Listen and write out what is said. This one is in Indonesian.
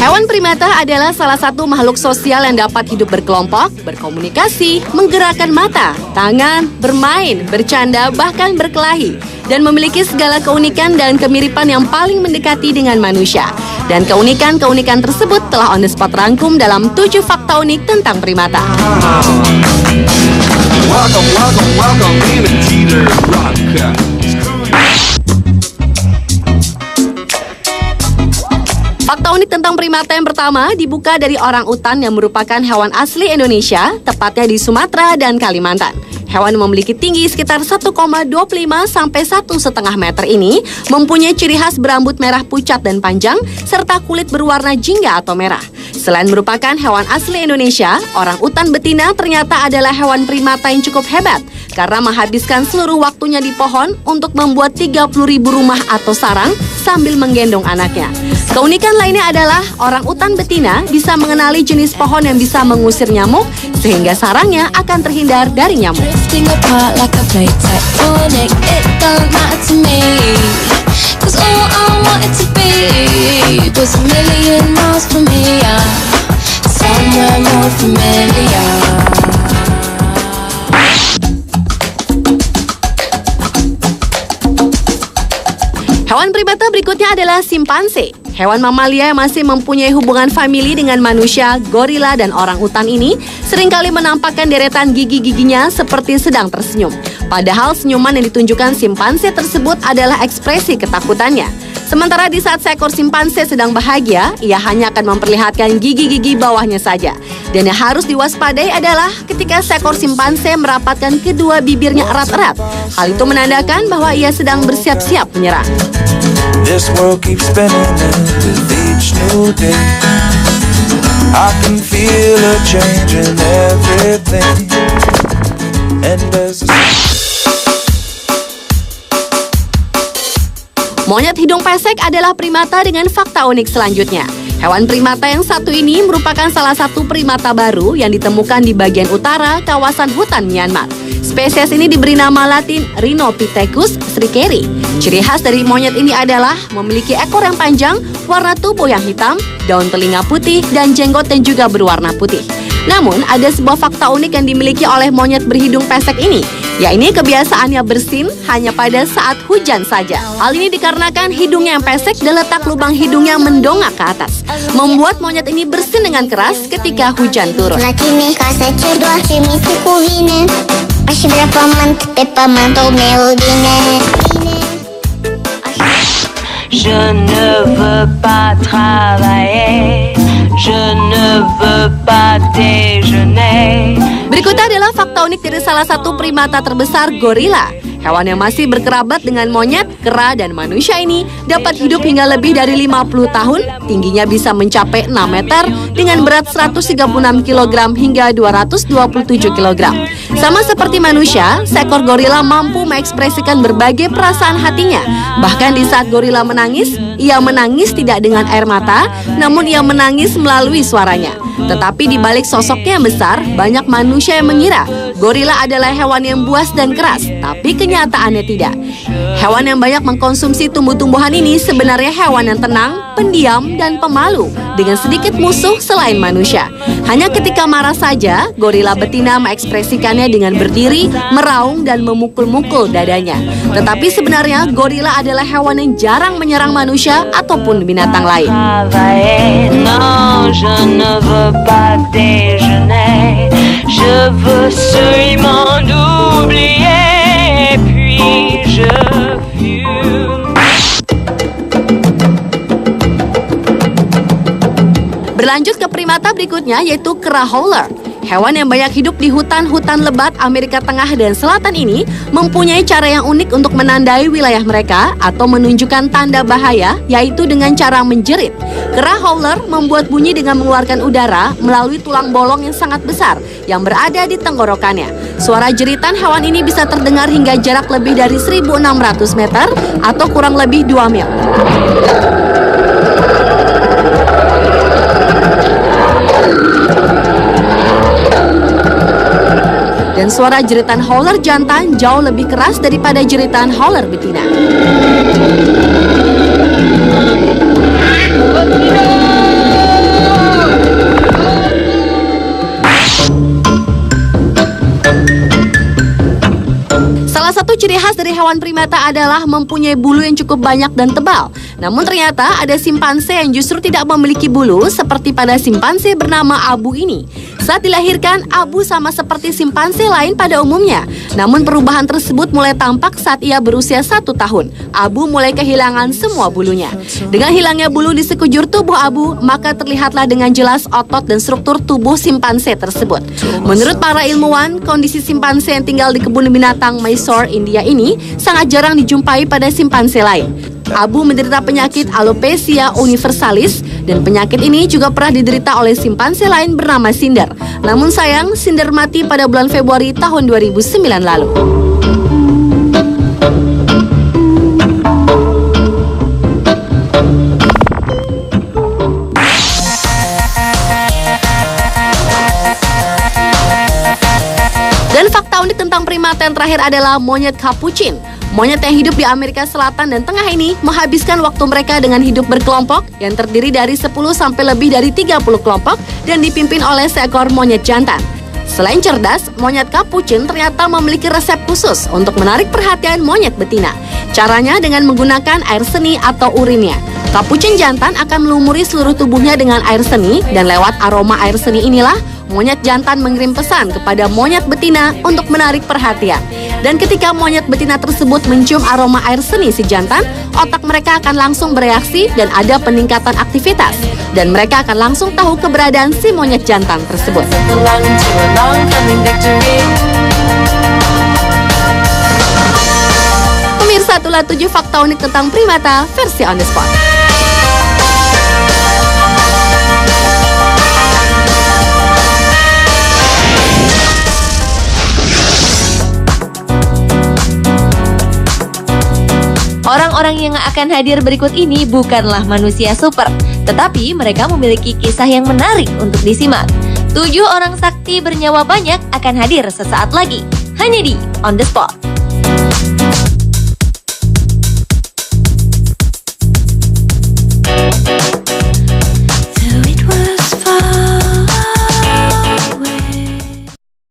Hewan primata adalah salah satu makhluk sosial yang dapat hidup berkelompok, berkomunikasi, menggerakkan mata, tangan, bermain, bercanda, bahkan berkelahi, dan memiliki segala keunikan dan kemiripan yang paling mendekati dengan manusia. Dan keunikan-keunikan tersebut telah on the spot rangkum dalam 7 fakta unik tentang primata. Welcome, imitator rock. Fakta unik tentang primata yang pertama dibuka dari orang utan yang merupakan hewan asli Indonesia, tepatnya di Sumatera dan Kalimantan. Hewan yang memiliki tinggi sekitar 1,25 sampai 1,5 meter ini mempunyai ciri khas berambut merah pucat dan panjang serta kulit berwarna jingga atau merah. Selain merupakan hewan asli Indonesia, orang utan betina ternyata adalah hewan primata yang cukup hebat karena menghabiskan seluruh waktunya di pohon untuk membuat 30.000 rumah atau sarang sambil menggendong anaknya. Keunikan lainnya adalah orang utan betina bisa mengenali jenis pohon yang bisa mengusir nyamuk sehingga sarangnya akan terhindar dari nyamuk. Hewan primata berikutnya adalah simpanse. Hewan mamalia yang masih mempunyai hubungan famili dengan manusia, gorila, dan orang utan ini seringkali menampakkan deretan gigi-giginya seperti sedang tersenyum. Padahal senyuman yang ditunjukkan simpanse tersebut adalah ekspresi ketakutannya. Sementara di saat seekor simpanse sedang bahagia, ia hanya akan memperlihatkan gigi-gigi bawahnya saja. Dan yang harus diwaspadai adalah ketika seekor simpanse merapatkan kedua bibirnya erat-erat. Hal itu menandakan bahwa ia sedang bersiap-siap menyerang. This world keeps spinning with each new day. I can feel a change in everything. And there's Monyet hidung pesek adalah primata dengan fakta unik selanjutnya. Hewan primata yang satu ini merupakan salah satu primata baru yang ditemukan di bagian utara kawasan hutan Myanmar. Spesies ini diberi nama latin Rhinopithecus srikeri. Ciri khas dari monyet ini adalah memiliki ekor yang panjang, warna tubuh yang hitam, daun telinga putih, dan jenggot yang juga berwarna putih. Namun, ada sebuah fakta unik yang dimiliki oleh monyet berhidung pesek ini, yakni kebiasaannya bersin hanya pada saat hujan saja. Hal ini dikarenakan hidungnya yang pesek dan letak lubang hidungnya mendongak ke atas, membuat monyet ini bersin dengan keras ketika hujan turun. Je ne veux pas travailler, je ne veux pas déjeuner. Berikutnya adalah fakta unik dari salah satu primata terbesar, gorila. Hewan yang masih berkerabat dengan monyet, kera, dan manusia ini dapat hidup hingga lebih dari 50 tahun, tingginya bisa mencapai 6 meter, dengan berat 136 kg hingga 227 kg. Sama seperti manusia, seekor gorila mampu mengekspresikan berbagai perasaan hatinya. Bahkan di saat gorila menangis, ia menangis tidak dengan air mata, namun ia menangis melalui suaranya. Tetapi di balik sosoknya yang besar, banyak manusia yang mengira gorila adalah hewan yang buas dan keras, tapi kenyataannya tidak. Hewan yang banyak mengkonsumsi tumbuh-tumbuhan ini sebenarnya hewan yang tenang, pendiam, dan pemalu, dengan sedikit musuh selain manusia. Hanya ketika marah saja, gorila betina mengekspresikannya dengan berdiri, meraung, dan memukul-mukul dadanya. Tetapi sebenarnya gorila adalah hewan yang jarang menyerang manusia ataupun binatang lain. Non, je ne veux pas déjeuner, je veux seulement oublier, puis je fume. Berlanjut ke primata berikutnya, yaitu kera howler. Hewan yang banyak hidup di hutan-hutan lebat Amerika Tengah dan Selatan ini mempunyai cara yang unik untuk menandai wilayah mereka atau menunjukkan tanda bahaya, yaitu dengan cara menjerit. Kera howler membuat bunyi dengan mengeluarkan udara melalui tulang bolong yang sangat besar yang berada di tenggorokannya. Suara jeritan hewan ini bisa terdengar hingga jarak lebih dari 1.600 meter atau kurang lebih 2 mil. Dan dan suara jeritan howler jantan jauh lebih keras daripada jeritan howler betina. Salah satu ciri khas dari hewan primata adalah mempunyai bulu yang cukup banyak dan tebal. Namun ternyata ada simpanse yang justru tidak memiliki bulu seperti pada simpanse bernama Abu ini. Saat dilahirkan, Abu sama seperti simpanse lain pada umumnya. Namun perubahan tersebut mulai tampak saat ia berusia 1 tahun. Abu mulai kehilangan semua bulunya. Dengan hilangnya bulu di sekujur tubuh Abu, maka terlihatlah dengan jelas otot dan struktur tubuh simpanse tersebut. Menurut para ilmuwan, kondisi simpanse yang tinggal di kebun binatang Mysore, India ini sangat jarang dijumpai pada simpanse lain. Abu menderita penyakit alopecia universalis dan penyakit ini juga pernah diderita oleh simpanse lain bernama Cinder. Namun sayang, Cinder mati pada bulan Februari tahun 2009 lalu. Dan fakta unik tentang primata yang terakhir adalah monyet capuchin. Monyet yang hidup di Amerika Selatan dan Tengah ini menghabiskan waktu mereka dengan hidup berkelompok yang terdiri dari 10 sampai lebih dari 30 kelompok dan dipimpin oleh seekor monyet jantan. Selain cerdas, monyet capuchin ternyata memiliki resep khusus untuk menarik perhatian monyet betina. Caranya dengan menggunakan air seni atau urinnya. Capuchin jantan akan melumuri seluruh tubuhnya dengan air seni dan lewat aroma air seni inilah monyet jantan mengirim pesan kepada monyet betina untuk menarik perhatian. Dan ketika monyet betina tersebut mencium aroma air seni si jantan, otak mereka akan langsung bereaksi dan ada peningkatan aktivitas. Dan mereka akan langsung tahu keberadaan si monyet jantan tersebut. Pemirsa, itulah 7 fakta unik tentang primata versi On The Spot. Orang-orang yang akan hadir berikut ini bukanlah manusia super, tetapi mereka memiliki kisah yang menarik untuk disimak. 7 orang sakti bernyawa banyak akan hadir sesaat lagi, hanya di On The Spot.